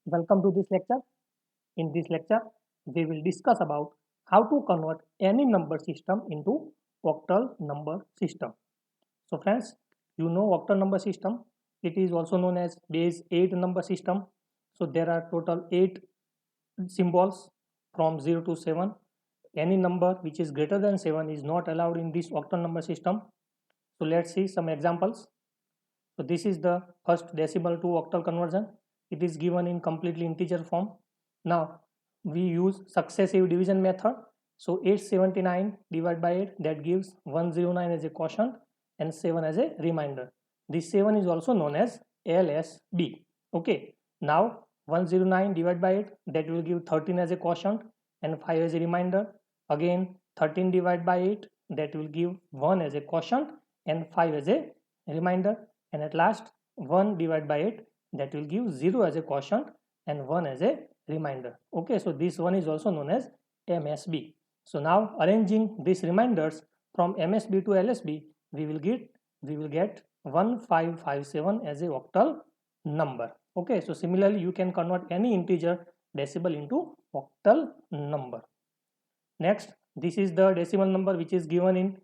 Welcome to this lecture. In this lecture, we will discuss about how to convert any number system into octal number system. So friends, you know octal number system. It is also known as base 8 number system. So there are total 8 symbols from 0 to 7. Any number which is greater than 7 is not allowed in this octal number system. So let's see some examples. So this is the first decimal to octal conversion. It is given in completely integer form. Now we use successive division method. So 879 divided by 8, that gives 109 as a quotient and 7 as a remainder. This 7 is also known as LSB. Okay. Now 109 divided by 8, that will give 13 as a quotient and 5 as a remainder. Again 13 divided by 8, that will give 1 as a quotient and 5 as a remainder. And at last 1 divided by 8, that will give 0 as a quotient and 1 as a remainder. Okay, so this one is also known as MSB. So now arranging these reminders from MSB to LSB, we will get 1557 as a octal number. Okay, so similarly you can convert any integer decimal into octal number. Next, this is the decimal number which is given in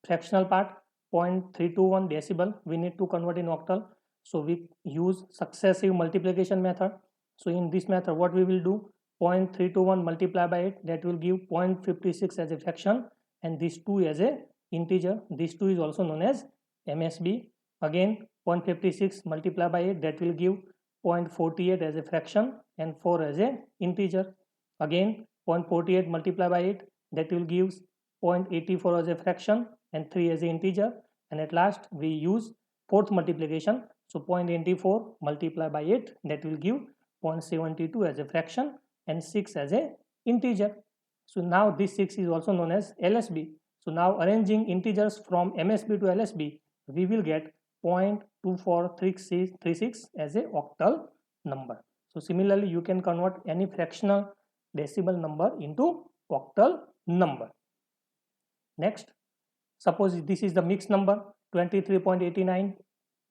fractional part 0.321 decibel. We need to convert in octal. So we use successive multiplication method. So in this method, what we will do, 0.321 multiplied by 8, that will give 0.56 as a fraction and this 2 as a integer. This 2 is also known as MSB. Again 0.56 multiplied by 8, that will give 0.48 as a fraction and 4 as a integer. Again 0.48 multiplied by 8, that will give 0.84 as a fraction and 3 as an integer. And at last we use fourth multiplication. So 0.84 multiplied by 8, that will give 0.72 as a fraction and 6 as a integer. So now this 6 is also known as LSB. So now arranging integers from MSB to LSB, we will get 0.2436 as a octal number. So similarly you can convert any fractional decimal number into octal number. Next, suppose this is the mixed number 23.89.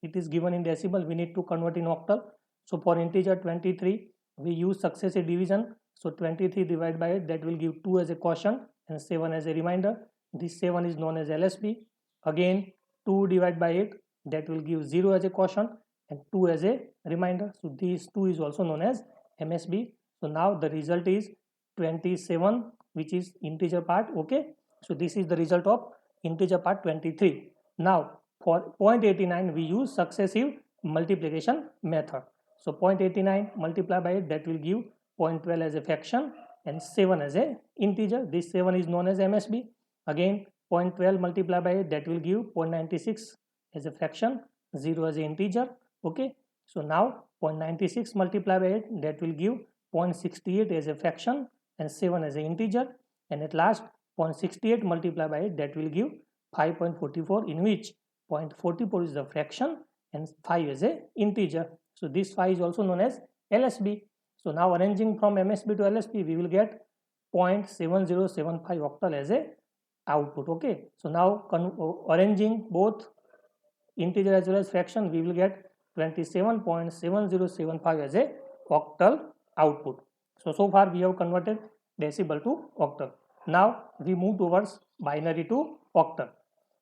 It is given in decimal. We need to convert in octal. So for integer 23, we use successive division. So 23 divided by 8, that will give 2 as a quotient and 7 as a remainder. This 7 is known as LSB. Again 2 divided by 8, that will give 0 as a quotient and 2 as a remainder. So this 2 is also known as MSB. So now the result is 27, which is integer part. Okay, so this is the result of integer part 23. Now for 0.89, we use successive multiplication method. So 0.89 multiplied by 8, that will give 0.12 as a fraction and 7 as a integer. This 7 is known as MSB. Again 0.12 multiplied by 8, that will give 0.96 as a fraction, 0 as an integer. Okay, so now 0.96 multiplied by 8, that will give 0.68 as a fraction and 7 as an integer. And at last 0.68 multiplied by 8, that will give 5.44, in which 0.44 is the fraction and 5 is a integer. So this 5 is also known as LSB. So now arranging from MSB to LSB, we will get 0.7075 octal as a output. Okay, so now arranging both integer as well as fraction, we will get 27.7075 as a octal output. So far we have converted decimal to octal. Now we move towards binary to octal.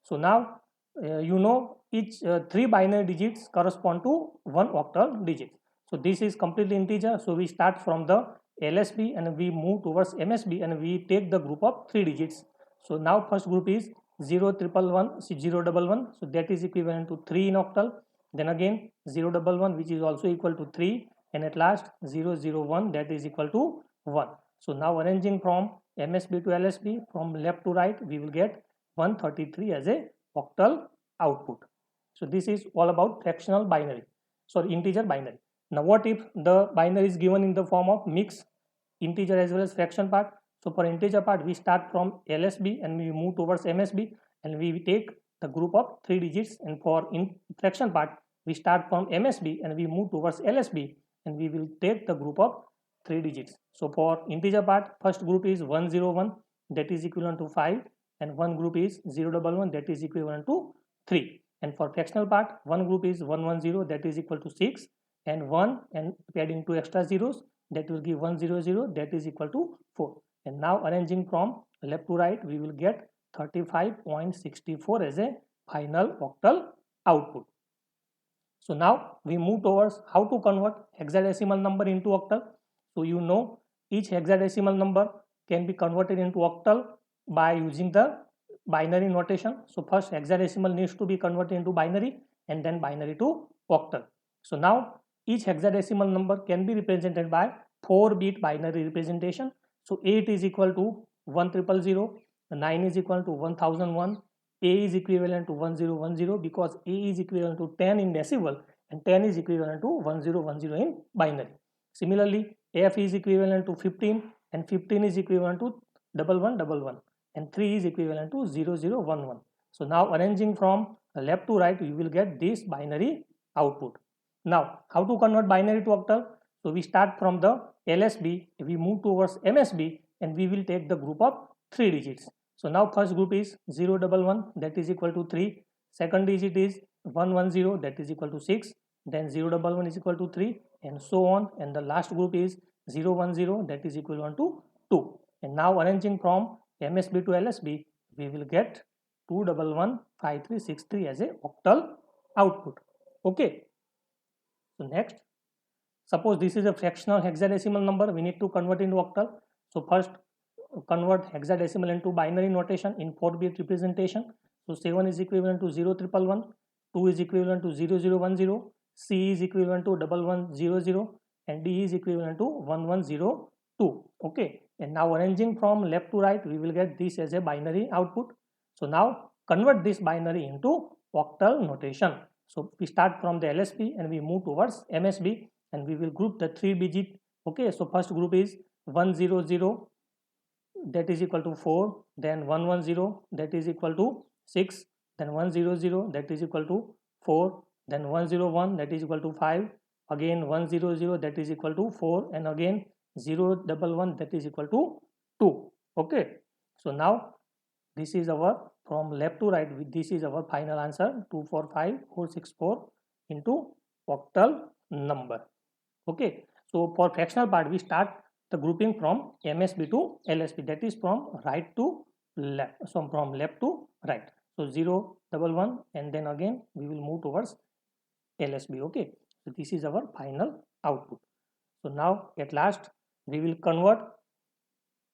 So now you know each 3 binary digits correspond to 1 octal digit. So this is completely integer. So we start from the LSB and we move towards MSB and we take the group of 3 digits. So now first group is 011, 011, so that is equivalent to 3 in octal. Then again 011, which is also equal to 3, and at last 001, that is equal to 1. So now arranging from MSB to LSB, from left to right, we will get 133 as a octal output. So this is all about fractional binary, sorry, integer binary. Now what if the binary is given in the form of mixed integer as well as fraction part? So for integer part, we start from LSB and we move towards MSB and we take the group of 3 digits, and for in fraction part, we start from MSB and we move towards LSB and we will take the group of 3 digits. So for integer part, first group is 101, that is equivalent to 5, and one group is 011, that is equivalent to 3. And for fractional part, one group is 110, that is equal to 6, and 1 and adding 2 extra zeros, that will give 100, that is equal to 4. And now arranging from left to right, we will get 35.64 as a final octal output. So now we move towards how to convert hexadecimal number into octal. So you know each hexadecimal number can be converted into octal by using the binary notation. So first hexadecimal needs to be converted into binary and then binary to octal. So now each hexadecimal number can be represented by 4-bit binary representation. So 8 is equal to 1000, 9 is equal to 1001, A is equivalent to 1010 because A is equivalent to 10 in decimal and 10 is equivalent to 1010 in binary. Similarly, F is equivalent to 15 and 15 is equivalent to 1111 and 3 is equivalent to 0011. So now arranging from left to right, you will get this binary output. Now, how to convert binary to octal? So we start from the LSB, we move towards MSB and we will take the group of 3 digits. So now first group is 011, that is equal to 3. Second digit is 110, that is equal to 6. Then 011 is equal to 3 and so on. And the last group is 010, that is equivalent to 2. And now arranging from MSB to LSB, we will get 2115363 as a octal output. Okay. So next, suppose this is a fractional hexadecimal number, we need to convert into octal. So first convert hexadecimal into binary notation in 4-bit representation. So 7 is equivalent to 0111, 2 is equivalent to 0010, C is equivalent to 1100 and D is equivalent to 1102. Okay, and now arranging from left to right, we will get this as a binary output. So now convert this binary into octal notation. So we start from the LSB and we move towards MSB and we will group the 3 digit. Okay, so first group is 100, that is equal to 4, then 110, that is equal to 6, then 100, that is equal to 4, then 101, that is equal to 5, again 100, that is equal to 4, and again 011, that is equal to 2. Okay, so now this is our, from left to right, this is our final answer, 245464 into octal number. Okay, so for fractional part, we start the grouping from MSB to LSB, that is from right to left, so from left to right. So 011 and then again we will move towards LSB. Okay, so this is our final output. So now at last we will convert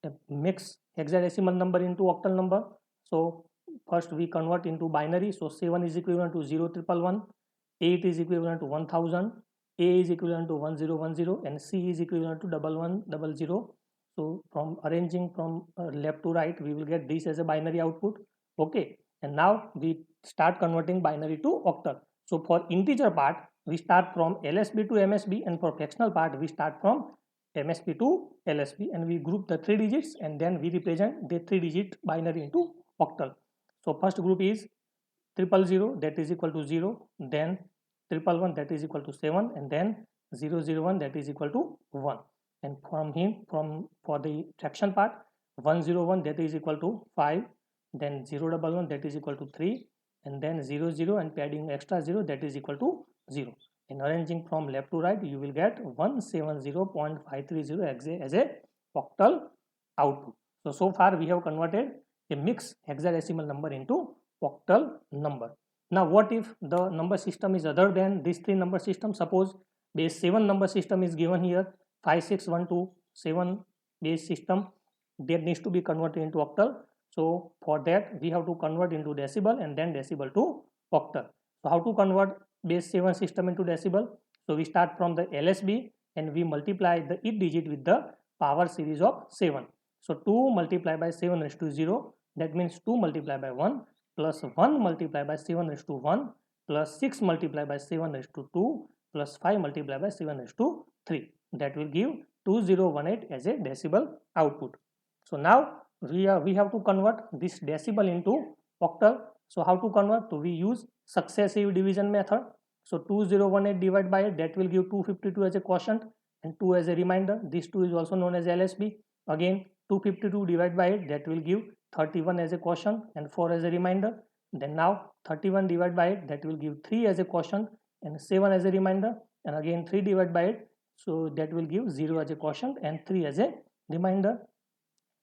a mixed hexadecimal number into octal number. So first we convert into binary. So 7 is equivalent to 0111, 8 is equivalent to 1000, A is equivalent to 1010 and C is equivalent to 1100. So from arranging from left to right, we will get this as a binary output. Okay, and now we start converting binary to octal. So for integer part, we start from LSB to MSB, and for fractional part, we start from MSB to LSB, and we group the 3 digits and then we represent the 3-digit binary into octal. So first group is 000, that is equal to 0, then 111, that is equal to 7, and then 001, that is equal to 1. And from for the fraction part, 101, that is equal to 5, then 011, that is equal to 3, and then 00 and adding extra 0, that is equal to 0. And arranging from left to right, you will get 170.530 as a octal output. So far we have converted a mixed hexadecimal number into octal number. Now what if the number system is other than these 3 number systems? Suppose base 7 number system is given here, 56127 base system, that needs to be converted into octal. So for that we have to convert into decibel and then decibel to octal. So how to convert base 7 system into decibel? So we start from the LSB and we multiply the each digit with the power series of 7. So 2 multiplied by 7 raised to 0, that means 2 multiplied by 1 plus 1 multiplied by 7 raised to 1 plus 6 multiplied by 7 raised to 2 plus 5 multiplied by 7 raised to 3. That will give 2018 as a decibel output. So now we have to convert this decibel into octal. So how to convert? So we use successive division method. So 2018 divided by 8, that will give 252 as a quotient and 2 as a remainder. This 2 is also known as LSB. Again 252 divided by 8, that will give 31 as a quotient and 4 as a remainder. Then now 31 divided by 8, that will give 3 as a quotient and 7 as a remainder. and again 3 divided by it, so that will give 0 as a quotient and 3 as a remainder.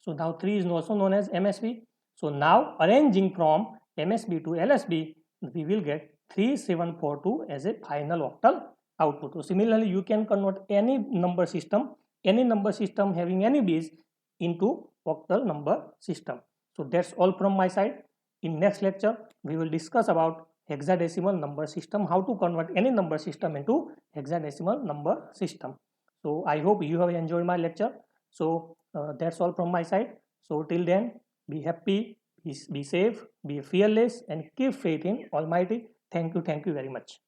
So now 3 is also known as MSB. So now arranging from MSB to LSB, we will get 3742 as a final octal output. So similarly, you can convert any number system having any base into octal number system. So that's all from my side. In next lecture, we will discuss about hexadecimal number system, how to convert any number system into hexadecimal number system. So I hope you have enjoyed my lecture. So that's all from my side. So till then, be happy, be safe, be fearless, and keep faith in Almighty. Thank you very much.